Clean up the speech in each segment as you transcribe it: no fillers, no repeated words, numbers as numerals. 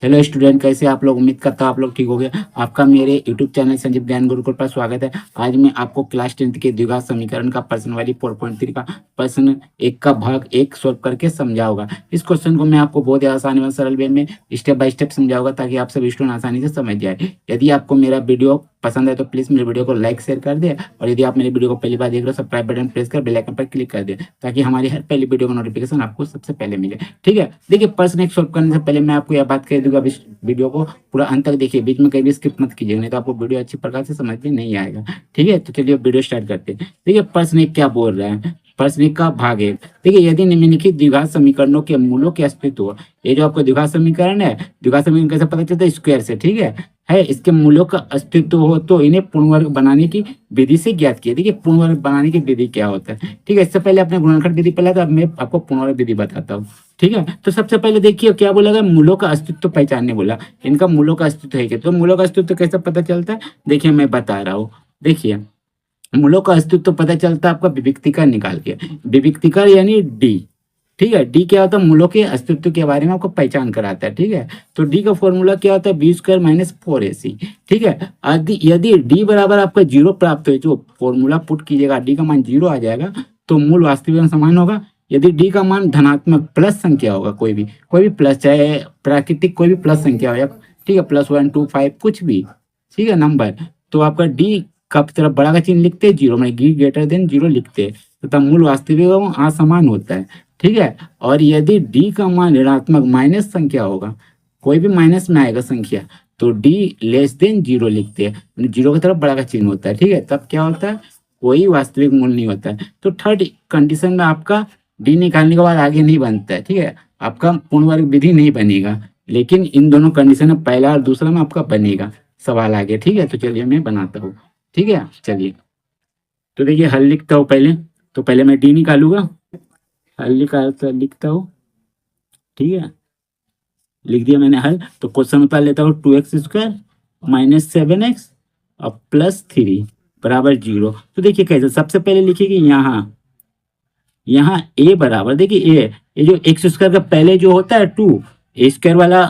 Hello student, कैसे आप लोग? उम्मीद करता हूँ आप लोग ठीक हो गए। आपका मेरे यूट्यूब चैनल संजीव ज्ञान गुरुकुल पर स्वागत है। आज मैं आपको क्लास 10th के द्विघात समीकरण का प्रश्न वाली 4.3 का प्रश्न एक का भाग एक सॉल्व करके समझाऊंगा। इस क्वेश्चन को मैं आपको बहुत ही आसानी और सरल वे में स्टेप बाय स्टेप समझाऊंगा ताकि आप सभी स्टूडेंट आसानी से समझ जाए। यदि आपको मेरा वीडियो पसंद है तो प्लीज मेरे वीडियो को लाइक शेयर कर दे, और यदि आप मेरे वीडियो को पहली बार देख रहे हो सब्सक्राइब बटन प्रेस कर बेल आइकन पर क्लिक कर दे ताकि हमारी हर पहली वीडियो का नोटिफिकेशन आपको सबसे पहले मिले। ठीक है, देखिए प्रश्न एक सॉल्व करने से पहले मैं आपको यह बात कह दूंगा, इस वीडियो को पूरा अंत तक देखिए, बीच में कहीं भी स्किप मत कीजिए, नहीं तो आपको वीडियो अच्छी प्रकार से समझ में नहीं आएगा। ठीक है, तो चलिए वीडियो स्टार्ट करते हैं। देखिए प्रश्न एक क्या बोल रहा है, प्रश्न एक का भाग एक। देखिए यदि निम्नलिखित द्विघात समीकरणों के मूलों के अस्तित्व, ये जो आपको द्विघात समीकरण है, द्विघात समीकरण कैसे पता चलता है? स्क्वायर से। ठीक है, इसके मूल्यों का अस्तित्व हो तो इन्हें पूर्ण वर्ग बनाने की विधि से ज्ञात किया। देखिए पूर्ण वर्ग बनाने की विधि क्या होता है? ठीक है, इससे पहले आपने गुणनखंड विधि पढ़ा था, अब मैं आपको पूर्ण वर्ग विधि बताता हूँ। ठीक है, तो सबसे पहले देखिए क्या बोला गया, मूलों का अस्तित्व पहचानने बोला। इनका मूलों का अस्तित्व है क्या? तो मूलों का अस्तित्व कैसे पता चलता है, देखिए मैं बता रहा हूँ। देखिए मूलों का अस्तित्व पता चलता है आपका विविक्तिकर निकाल के। विविक्तिकर यानी डी। ठीक है, डी क्या होता है? मूलों के अस्तित्व के बारे में आपको पहचान कराता है। ठीक है, तो डी का फॉर्मूला क्या होता है? B square minus 4ac। ठीक है, यदि डी बराबर आपका 0 प्राप्त हो, जो फॉर्मूला पुट कीजिएगा डी का मान 0 आ जाएगा तो मूल वास्तविक समान होगा। यदि डी का मान धनात्मक प्लस संख्या होगा, कोई भी प्लस, चाहे प्राकृतिक कोई भी प्लस संख्या हो, या ठीक है +1 2 5 कुछ भी, ठीक है नंबर, तो आपका डी का तरफ बड़ा का चिन्ह लिखते हैं, 0 में डी ग्रेटर देन 0 लिखते हैं, तथा मूल वास्तविक असमान होता है। ठीक है, और यदि डी का मान ऋणात्मक माइनस संख्या होगा, कोई भी माइनस में आएगा संख्या, तो डी लेस देन 0 लिखते हैं, 0 की तरफ बड़ा का चिन्ह होता है। ठीक है, तब क्या होता है? कोई वास्तविक मूल नहीं होता है। तो थर्ड कंडीशन में आपका डी निकालने के बाद आगे नहीं बनता है। ठीक है, आपका पूर्ण वर्ग विधि नहीं बनेगा, लेकिन इन दोनों कंडीशन में पहला और दूसरा में आपका बनेगा सवाल आगे। ठीक है, तो चलिए मैं बनाता हूँ। ठीक है, चलिए तो देखिए हल लिखता हूँ पहले। तो पहले मैं डी निकालूंगा, हल लिखता हूँ। ठीक है, लिख दिया मैंने हल। तो क्वेश्चन उतार लेता हूँ, 2x स्क्वायर माइनस 7x और +3 बराबर 0। तो देखिए कैसे, सबसे पहले लिखिए कि यहाँ a बराबर, देखिए a, ये जो एक्स स्क्वायर का पहले जो होता है 2, ए स्क्वायर वाला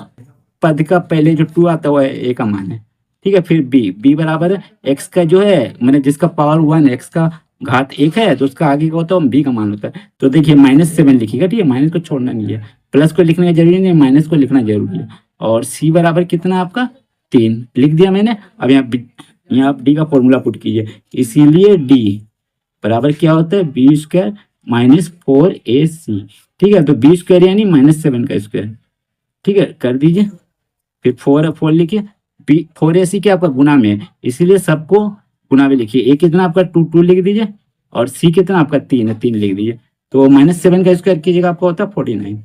पद का पहले जो 2 आता है a का मान है। ठीक है, फिर b बराबर है x का जो है, मैंने जिसका पावर 1, x का घात 1 है, तो उसका आगे का होता है b का मान होता है। तो देखिए -7 लिखिएगा। ठीक है, माइनस को छोड़ना नहीं है, प्लस को लिखना जरूरी नहीं, माइनस को लिखना जरूरी है। और c बराबर कितना आपका 3 लिख दिया मैंने। अब यहाँ आप डी का फॉर्मूला पुट कीजिए, इसीलिए डी बराबर क्या होता है? B square minus 4ac। ठीक है, तो बी स्क्वायर यानी -7 का स्क्वायर। ठीक है, कर दीजिए। फिर 4 लिखिए, बी 4ac क्या आपका गुना में है, इसीलिए सबको गुना में लिखिए। ए कितना आपका 2 लिख दीजिए, और सी कितना आपका 3 है, 3 लिख दीजिए। तो -7 का स्क्वायर कीजिएगा, आपका होता है 49,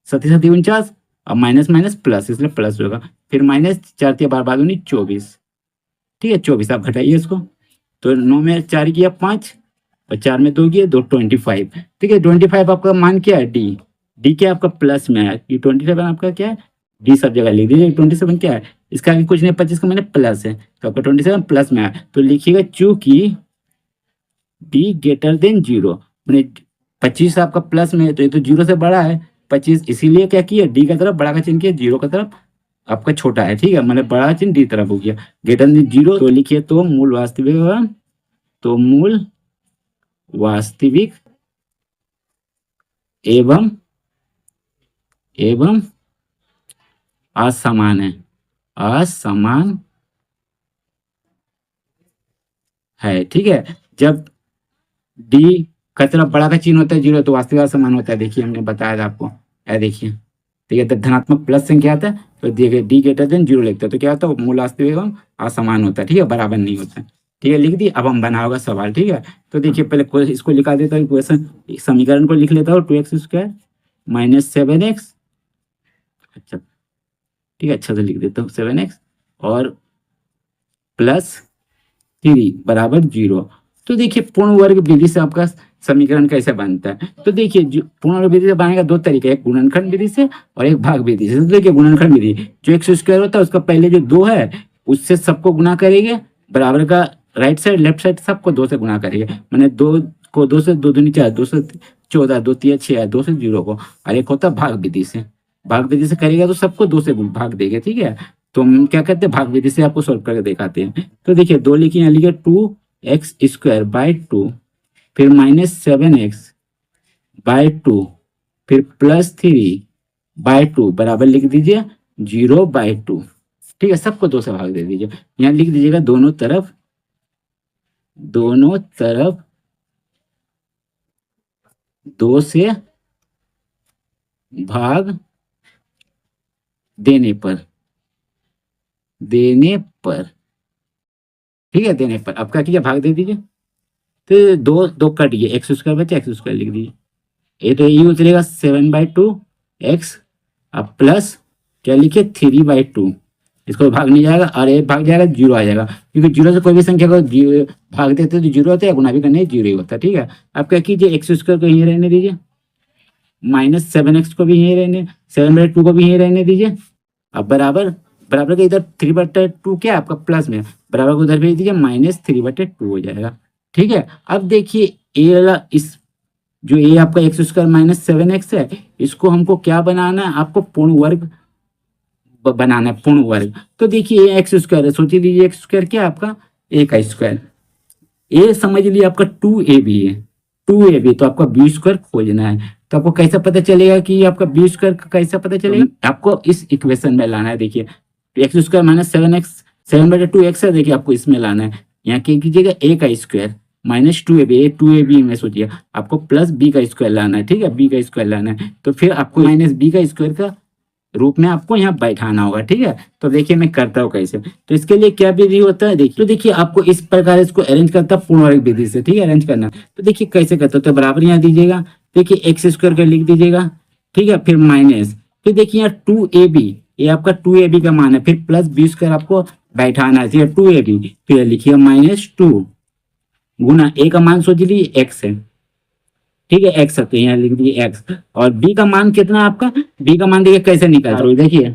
7 49, और माइनस माइनस प्लस, इसलिए प्लस होगा। फिर -4 3 बार 24। ठीक है, 24 आप घटाइए इसको, तो 9 में 4 किया 5, और 4 में 2 किए 2, 25। ठीक है, 25 आपका मान क्या है? डी क्या आपका प्लस में है, ये 27 आपका क्या है? डी सब जगह लिख दीजिए। 27 क्या है, इसका आगे कुछ नहीं, 25 का मैंने प्लस है, तो आपका 27 प्लस में है। तो लिखिएगा चूंकि डी ग्रेटर देन 0, मैंने 25 आपका प्लस में है, तो ये तो 0 से बड़ा है 25, इसीलिए क्या किया, डी का तरफ बड़ा का चिन्ह किया, 0 का तरफ आपका छोटा है। ठीक है, मतलब बड़ा चिन्ह डी तरफ हो गया, ग्रेटर देन 0। तो लिखिए तो मूल वास्तविक, तो मूल वास्तविक एवं असमान है, असमान है। ठीक है, जब डी का तरफ बड़ा का चिन्ह होता है 0, तो वास्तविक असमान होता है। देखिए हमने बताया था आपको, देखिए ठीक है, जब धनात्मक प्लस संख्या आता है तो देखिए डी ग्रेटर देन 0 लिखते हैं, तो क्या होता है? मूल वास्तविक एवं असमान होता है। ठीक है, बराबर नहीं होता है। ठीक है, लिख दी। अब हम बनाओगे सवाल। ठीक है, तो देखिए पहले इसको लिखा देता हूँ, इक्वेशन समीकरण को लिख लेता हूँ, 2x स्क्वायर माइनस 7x। अच्छा ठीक है, अच्छा से लिख देता हूँ 7x और +3 बराबर 0। तो देखिए पूर्ण वर्ग विधि से आपका समीकरण कैसे बनता है? तो देखिए पूर्ण वर्ग विधि से बनेगा दो तरीके, एक गुणनखंड विधि से और एक भाग विधि से। तो देखिए गुणनखंड विधि, जो एक्स स्क्वायर होता है उसका पहले जो 2 है उससे सबको गुना करेंगे, बराबर का राइट साइड लेफ्ट साइड सबको 2 से गुना करेंगे। मैंने 2 को 2 से 2 दूनी 4, 2 से 14, 2 3 6, 2 से 0 को, और एक होता है भाग विधि से। भाग विधि से करेगा तो सबको 2 से भाग देगा, ठीक है। तो हम क्या करते हैं, भाग विधि से आपको सॉल्व करके दिखाते हैं। तो देखिए 2 लिखिए, यहाँ लिखिए 2x² बाई 2, फिर -7x/2, फिर +3/2 बराबर लिख दीजिए 0/2, ठीक है। सबको 2 से भाग दे दीजिए। यहाँ लिख दीजिएगा दोनों तरफ 2 से भाग देने पर, ठीक है, देने पर। अब क्या कीजिए, भाग दे दीजिए। तो 2 कट गए, x² बचे, x² लिख दीजिए। ये तो ये उतरेगा 7/2 x, अब प्लस क्या लिखे 3/2, इसको भाग नहीं जाएगा और ये भाग जाएगा, 0 आ जाएगा, क्योंकि 0 से कोई भी संख्या को भाग देते तो 0 होता है, गुना भी करने 0 ही होता है, ठीक है। अब क्या कीजिए, x² को यहीं रहने दीजिए, -7x को भी यहीं रहने, 7/2 को भी यहीं रहने दीजिए। अब बराबर बराबर का इधर 3/2 क्या है आपका प्लस में, बराबर को उधर भेज दीजिए, -3/2 हो जाएगा, ठीक है। अब देखिए ए वाला, इस जो ये आपका x² -7x है, इसको हमको क्या बनाना है, आपको पूर्ण वर्ग बनाना है, पूर्ण वर्ग। तो देखिए ये x² है, सोच लीजिए x² क्या है आपका, a का स्क्वायर। ये समझ लीजिए आपका 2ab है, 2ab, तो आपका b² खोजना है। तो आपको कैसा पता चलेगा कि आपका b² कैसा पता चलेगा, आपको इस इक्वेशन में लाना है। देखिए x² -7x, 7/2x है, देखिए आपको इसमें लाना है। यहाँ क्या कीजिएगा, a का स्क्वायर -2ab में सोचिए, आपको प्लस b का स्क्वायर लाना है, ठीक है, b का स्क्वायर लाना है। तो फिर आपको -b का स्क्वायर का रूप में आपको यहाँ बैठाना होगा, ठीक है। तो देखिए मैं करता हूँ कैसे। तो इसके लिए क्या विधि होता है, देखिए, तो देखिए आपको इस प्रकार इसको अरेंज करता है पूर्ण वर्ग विधि से, ठीक है, अरेंज करना। तो देखिए कैसे करते हो, तो बराबर यहाँ दीजिएगा, देखिए x² का लिख दीजिएगा, ठीक है, फिर माइनस, फिर देखिए यहाँ 2ab, ये आपका 2ab का मान है, फिर प्लस b² आपको बैठाना है, ठीक है, 2ab, फिर लिखिए -2 गुना a का मान सोच लीजिए x है, ठीक है, एक्स है, तो यहाँ लिख दिए एक्स। और बी का मान कितना आपका, बी का मान देखिए कैसे निकाल रहे हो, देखिए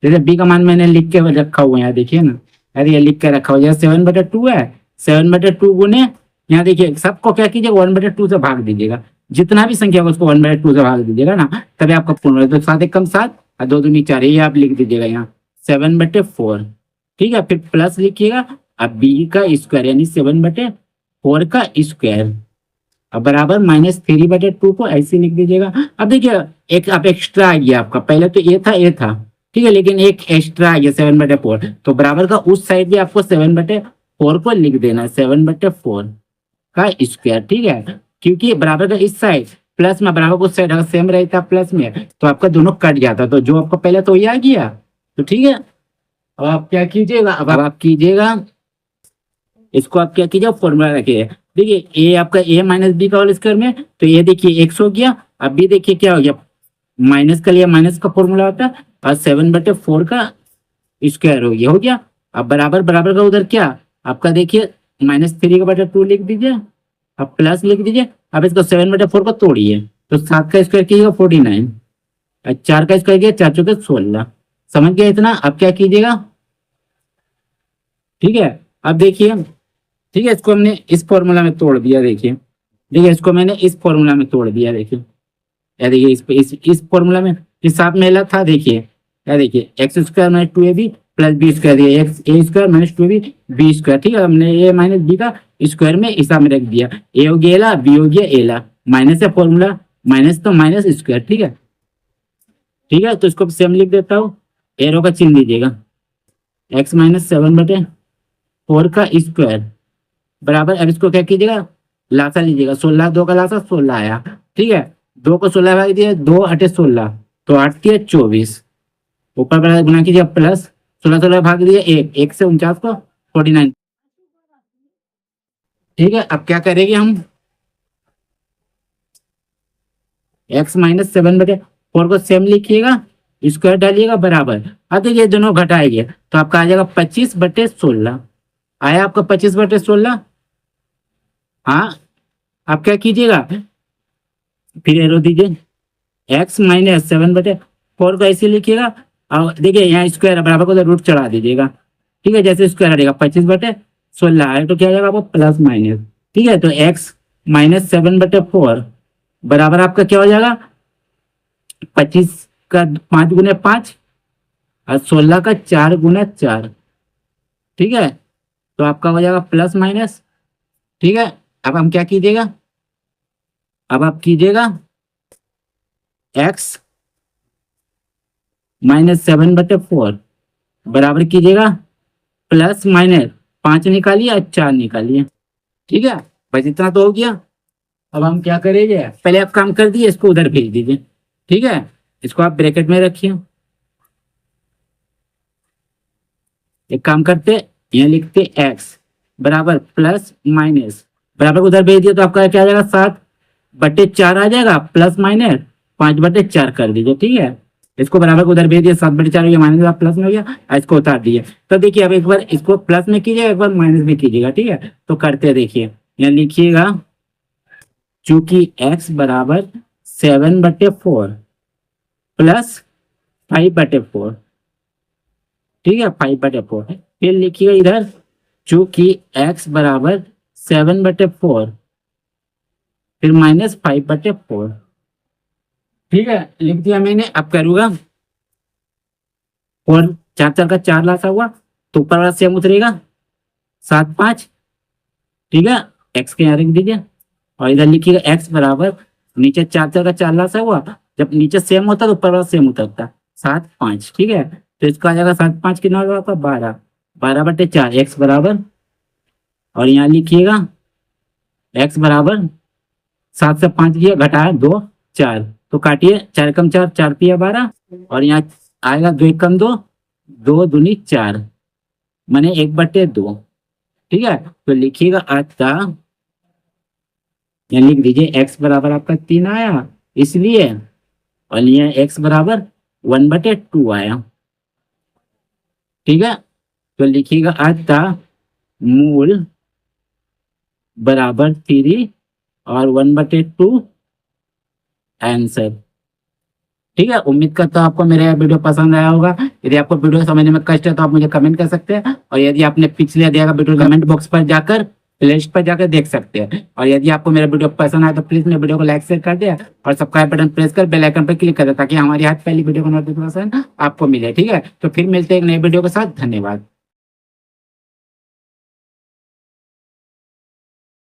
जैसे बी का मान मैंने लिख के रखा हुआ है, यहाँ देखिए ना, अरे ये लिख के रखा हुआ है, 7/2 है, 7/2 गुने, यहाँ देखिए सबको क्या कीजिएगा 1/2 से भाग दीजिएगा, जितना भी संख्या हो उसको 1/2 से भाग दीजिएगा ना, तभी आपका पूर्ण। तो 7 × 7 और 2 दूनी 4, ये आप लिख दीजिएगा यहाँ 7/4, ठीक है, फिर प्लस लिखिएगा, अब बी का स्क्वायर यानी 7/4 का स्क्वायर, अब बराबर -3/2 को ऐसे लिख दीजिएगा। अब देखिए एक अब एक्स्ट्रा आ गया आपका, पहले तो ये था, ठीक है, लेकिन एक एक्स्ट्रा आ गया 7/4, तो बराबर का उस साइड भी आपको 7/4 को लिख देना, 7/4 का स्क्वायर, ठीक है, क्योंकि बराबर का इस साइड प्लस में, बराबर का उस साइड अगर सेम रहता प्लस में तो आपका दोनों कट जाता, तो जो आपका पहले तो ये आ गया, तो ठीक है। अब आप क्या कीजिएगा, अब आप कीजिएगा इसको, आप क्या कीजिए फॉर्मूला रखिए, देखिए ए आपका a - b का होल स्क्वायर में, तो ये देखिए x हो गया, अब b देखिए क्या हो गया, माइनस का लिया, माइनस का फॉर्मूला होता है, और 7/4 का स्क्वायर हो गया। अब बराबर बराबर का उधर क्या आपका देखिए -3/2 लिख दीजिए, अब प्लस लिख दीजिए, अब इसको 7/4 को तोड़िए, तो 7 का स्क्वायर कीजिएगा 49, 4 का स्क्वायर किया 4 × 4 = 16, समझ गया इतना। अब क्या कीजिएगा, ठीक है, अब देखिए, ठीक है, इसको हमने इस फॉर्मूला में तोड़ दिया, देखिए इसको मैंने इस फॉर्मूला में तोड़ दिया, देखिए या देखिए इस फॉर्मूला में हिसाब मेला था, देखिए या देखिए x² - 2ab + b², दिया a² - 2ab b², ठीक है, हमने a - b का स्क्वायर में हिसाब में रख दिया, a हो गया एला, b हो गया एला, माइनस है फॉर्मूला, माइनस तो माइनस स्क्वायर, ठीक है, ठीक है। तो इसको सेम लिख देता हूँ, एरो का चिन्ह दीजिएगा, x - 7/4 का स्क्वायर बराबर, अब इसको क्या कीजिएगा लासा लीजिएगा, 16, 2 का लासा 16 आया, ठीक है, 2 को 16 भाग दिए, 2 × 8 = 16, तो 8 × 3 = 24, ऊपर बराबर गुना कीजिए, प्लस 16 भाग दिए 1 से 49 को 49, ठीक है। अब क्या करेंगे हम, x - 7/4 को सेम लिखिएगा, स्क्वायर डालिएगा बराबर, अब देखिए दोनों घटाएंगे तो आपका आ जाएगा 25/16, आया आपका 25/16। हाँ, आप क्या कीजिएगा, फिर एरो दीजिए, x - 7/4 को ऐसे लिखिएगा, और देखिए यहाँ स्क्वायर बराबर को रूट चढ़ा दीजिएगा, ठीक है, जैसे स्क्वायर हटेगा 25/16 आए तो क्या आ जाएगा आपको प्लस माइनस, ठीक है। तो x - 7/4 बराबर आपका क्या हो जाएगा 25 का 5 गुने 5 और 16 का 4 गुना 4। ठीक है, तो आपका हो जाएगा प्लस माइनस। ठीक है, अब हम क्या कीजिएगा, अब आप कीजिएगा x -7/4 बराबर कीजिएगा प्लस माइनस 5 निकालिए और 4 निकालिए। ठीक है, बस इतना तो हो गया। अब हम क्या करेंगे, पहले आप काम कर दिए, इसको उधर भेज दीजिए। ठीक है, इसको आप ब्रैकेट में रखिए। एक काम करते, यहाँ लिखते x बराबर प्लस माइनस बराबर उधर भेज दिया तो आपका क्या आ जाएगा 7/4 आ जाएगा, प्लस माइनस 5/4 कर दीजिए। ठीक है, इसको बराबर को उधर भेज दिया, 7/4 हो गया, माइनस प्लस में हो गया, इसको उतार दिए। तो देखिए अब एक बार इसको प्लस में कीजिएगा, एक बार माइनस में कीजिएगा। ठीक है, तो करते देखिए, यहाँ लिखिएगा चूंकि x बराबर 7/4 प्लस 5/4। ठीक है, 5/4। फिर लिखिएगा इधर चूंकि x बराबर 7/4 फिर माइनस 5/4। ठीक है, लिख दिया मैंने। अब करूंगा, और 4 का 4 लासा हुआ तो ऊपर वाला सेम उतरेगा 7/5। ठीक है, x के यहाँ रख दीजिए और इधर लिखिएगा x बराबर नीचे 4 का 4 लासा हुआ, जब नीचे सेम होता तो ऊपर वाला सेम उतरता 7/5। ठीक है, तो इसका आ जाएगा 7/5 कितना होगा आपका 12, 12/4 x बराबर, और यहाँ लिखिएगा x बराबर 7 से 5 दिया घटाया 2 4, तो काटिए 4 कम 4 4 पिया 12, और यहाँ आएगा 2 कम 2 2 दूनी 4 माने 1/2। ठीक है, तो लिखिएगा अतः, यहाँ लिख दीजिए x बराबर आपका 3 आया इसलिए, और यहाँ x बराबर 1/2 आया। ठीक है, तो लिखिएगा अतः मूल बराबर 3 और 1/2 आंसर। ठीक है, उम्मीद करता हूँ आपको मेरा यह वीडियो पसंद आया होगा। यदि आपको वीडियो समझने में कष्ट है तो आप मुझे कमेंट कर सकते हैं, और यदि आपने पिछले दिया गया वीडियो कमेंट बॉक्स पर जाकर प्लेलिस्ट पर जाकर देख सकते हैं। और यदि आपको मेरा वीडियो पसंद आया तो प्लीज मेरे वीडियो को लाइक शेयर कर दिया और सब्सक्राइब बटन प्रेस कर बेल आइकन पर क्लिक कर दे ताकि हमारी आज पहली वीडियो का नोटिफिकेशन आपको मिले। ठीक है, तो फिर मिलते हैं एक नए वीडियो के साथ। धन्यवाद।